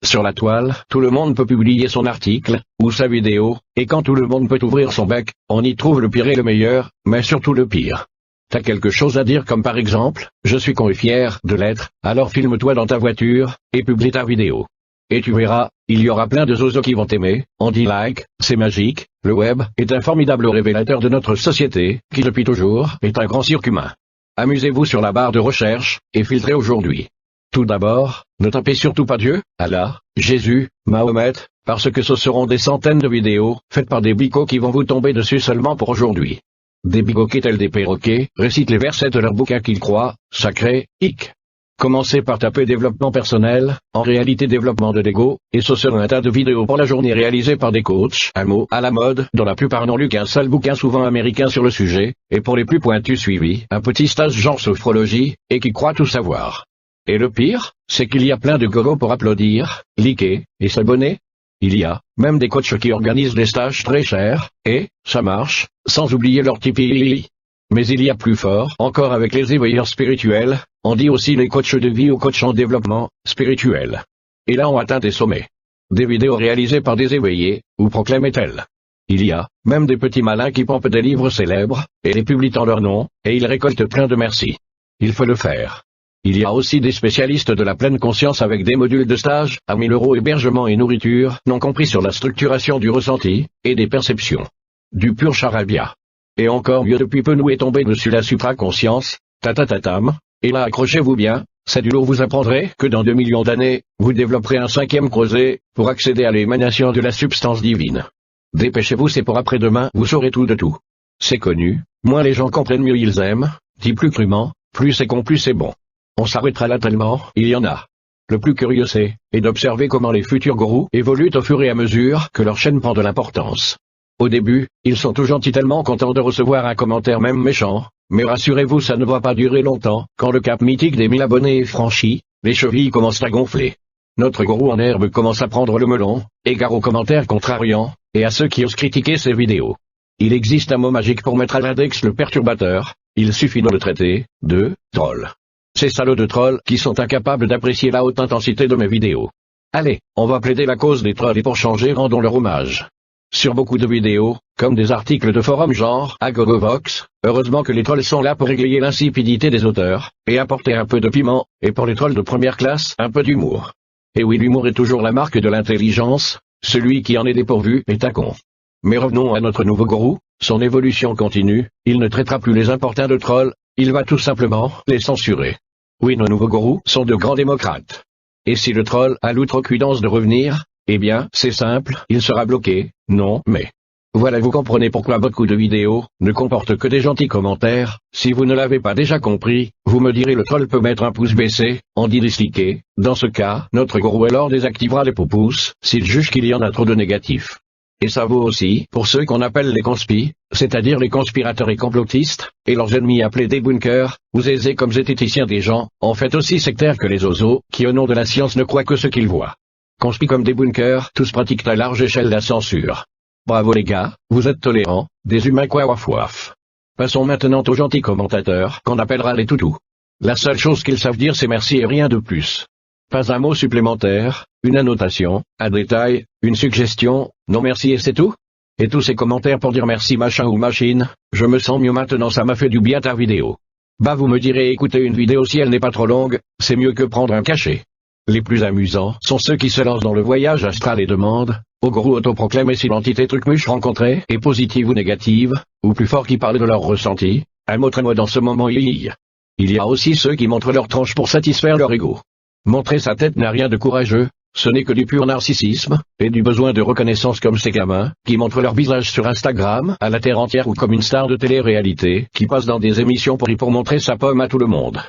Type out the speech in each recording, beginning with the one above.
Sur la toile, tout le monde peut publier son article, ou sa vidéo, et quand tout le monde peut ouvrir son bec, on y trouve le pire et le meilleur, mais surtout le pire. T'as quelque chose à dire comme par exemple, je suis con et fier de l'être, alors filme-toi dans ta voiture, et publie ta vidéo. Et tu verras, il y aura plein de zozos qui vont t'aimer, on dit like, c'est magique, le web est un formidable révélateur de notre société, qui depuis toujours est un grand cirque humain. Amusez-vous sur la barre de recherche, et filtrez aujourd'hui. Tout d'abord, ne tapez surtout pas Dieu, Allah, Jésus, Mahomet, parce que ce seront des centaines de vidéos, faites par des bigots qui vont vous tomber dessus seulement pour aujourd'hui. Des bigots qui tels des perroquets, récitent les versets de leur bouquin qu'ils croient, sacrés, hic. Commencez par taper développement personnel, en réalité développement de l'ego, et ce sera un tas de vidéos pour la journée réalisées par des coachs, un mot à la mode, dont la plupart n'ont lu qu'un seul bouquin souvent américain sur le sujet, et pour les plus pointus suivis, un petit stage genre sophrologie, et qui croient tout savoir. Et le pire, c'est qu'il y a plein de goros pour applaudir, liker, et s'abonner. Il y a, même des coachs qui organisent des stages très chers, et, ça marche, sans oublier leur Tipeee. Mais il y a plus fort encore avec les éveilleurs spirituels, on dit aussi les coachs de vie ou coachs en développement spirituel. Et là on atteint des sommets. Des vidéos réalisées par des éveillés, ou proclament-elles. Il y a, même des petits malins qui pompent des livres célèbres, et les publient en leur nom, et ils récoltent plein de merci. Il faut le faire. Il y a aussi des spécialistes de la pleine conscience avec des modules de stage, à 1000 € hébergement et nourriture, non compris sur la structuration du ressenti, et des perceptions. Du pur charabia. Et encore mieux depuis peu nous est tombé dessus la supraconscience, tatatatam, et là accrochez-vous bien, c'est du lourd vous apprendrez que dans 2 millions d'années, vous développerez un 5e creuset, pour accéder à l'émanation de la substance divine. Dépêchez-vous c'est pour après-demain, vous saurez tout de tout. C'est connu, moins les gens comprennent mieux ils aiment, dit plus crûment, plus c'est con plus c'est bon. On s'arrêtera là tellement, il y en a. Le plus curieux c'est, et d'observer comment les futurs gourous évoluent au fur et à mesure que leur chaîne prend de l'importance. Au début, ils sont tout gentils tellement contents de recevoir un commentaire même méchant, mais rassurez-vous ça ne va pas durer longtemps, quand le cap mythique des 1000 abonnés est franchi, les chevilles commencent à gonfler. Notre gourou en herbe commence à prendre le melon, égard aux commentaires contrariants, et à ceux qui osent critiquer ses vidéos. Il existe un mot magique pour mettre à l'index le perturbateur, il suffit de le traiter, de troll. Ces salauds de trolls qui sont incapables d'apprécier la haute intensité de mes vidéos. Allez, on va plaider la cause des trolls et pour changer rendons leur hommage. Sur beaucoup de vidéos, comme des articles de forum genre Agogovox, heureusement que les trolls sont là pour égayer l'insipidité des auteurs, et apporter un peu de piment, et pour les trolls de première classe, un peu d'humour. Et oui l'humour est toujours la marque de l'intelligence, celui qui en est dépourvu est un con. Mais revenons à notre nouveau gourou, son évolution continue, il ne traitera plus les importuns de trolls, il va tout simplement les censurer. Oui nos nouveaux gourous sont de grands démocrates. Et si le troll a l'outrecuidance de revenir, eh bien, c'est simple, il sera bloqué, non, mais... Voilà vous comprenez pourquoi beaucoup de vidéos ne comportent que des gentils commentaires, si vous ne l'avez pas déjà compris, vous me direz le troll peut mettre un pouce baissé, on dit disliker, dans ce cas, notre gourou alors désactivera les pouces, s'il juge qu'il y en a trop de négatifs. Et ça vaut aussi pour ceux qu'on appelle les conspis, c'est-à-dire les conspirateurs et complotistes, et leurs ennemis appelés des bunkers, ou zézés comme zététiciens des gens, en fait aussi sectaires que les oiseaux, qui au nom de la science ne croient que ce qu'ils voient. Conspis comme des bunkers, tous pratiquent à large échelle la censure. Bravo les gars, vous êtes tolérants, des humains quoi waf waf. Passons maintenant aux gentils commentateurs, qu'on appellera les toutous. La seule chose qu'ils savent dire c'est merci et rien de plus. Pas un mot supplémentaire, une annotation, un détail, une suggestion, non merci et c'est tout. Et tous ces commentaires pour dire merci machin ou machine, je me sens mieux maintenant ça m'a fait du bien ta vidéo. Bah vous me direz écoutez une vidéo si elle n'est pas trop longue, c'est mieux que prendre un cachet. Les plus amusants sont ceux qui se lancent dans le voyage astral et demandent, au gourou autoproclamé si l'entité trucmuche rencontrée est positive ou négative, ou plus fort qui parlent de leur ressenti, un mot très mode en ce moment Il y a aussi ceux qui montrent leur tronche pour satisfaire leur ego. Montrer sa tête n'a rien de courageux, ce n'est que du pur narcissisme, et du besoin de reconnaissance comme ces gamins, qui montrent leur visage sur Instagram, à la terre entière ou comme une star de télé-réalité, qui passe dans des émissions pour montrer sa pomme à tout le monde.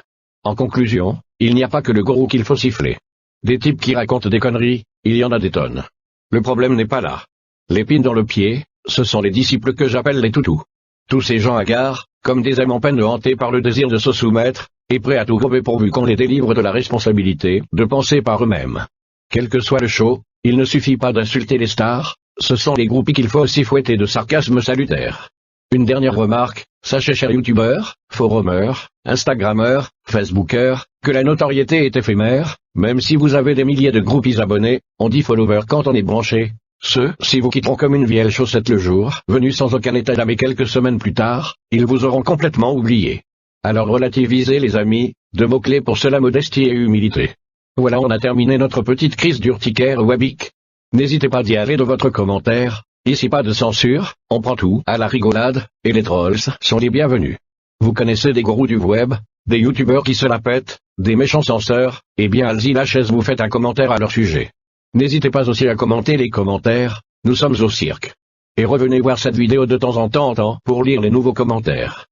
En conclusion, il n'y a pas que le gourou qu'il faut siffler. Des types qui racontent des conneries, il y en a des tonnes. Le problème n'est pas là. L'épine dans le pied, ce sont les disciples que j'appelle les toutous. Tous ces gens hagards, comme des âmes en peine hantés par le désir de se soumettre, et prêts à tout gober pourvu qu'on les délivre de la responsabilité de penser par eux-mêmes. Quel que soit le show, il ne suffit pas d'insulter les stars, ce sont les groupies qu'il faut aussi fouetter de sarcasme salutaire. Une dernière remarque, sachez chers youtubeurs, forumeurs, instagrammeurs, facebookers, que la notoriété est éphémère, même si vous avez des milliers de groupies abonnés, on dit follower quand on est branché. Ceux-ci vous quitteront comme une vieille chaussette le jour, venu sans aucun état d'âme et quelques semaines plus tard, ils vous auront complètement oublié. Alors relativisez les amis, 2 mots-clés pour cela: modestie et humilité. Voilà, on a terminé notre petite crise d'urticaire webique. N'hésitez pas d'y aller de votre commentaire, ici pas de censure, on prend tout à la rigolade, et les trolls sont les bienvenus. Vous connaissez des gourous du web, des youtubeurs qui se la pètent, des méchants censeurs, eh bien allez-y la chaise, vous faites un commentaire à leur sujet. N'hésitez pas aussi à commenter les commentaires, nous sommes au cirque. Et revenez voir cette vidéo de temps en temps pour lire les nouveaux commentaires.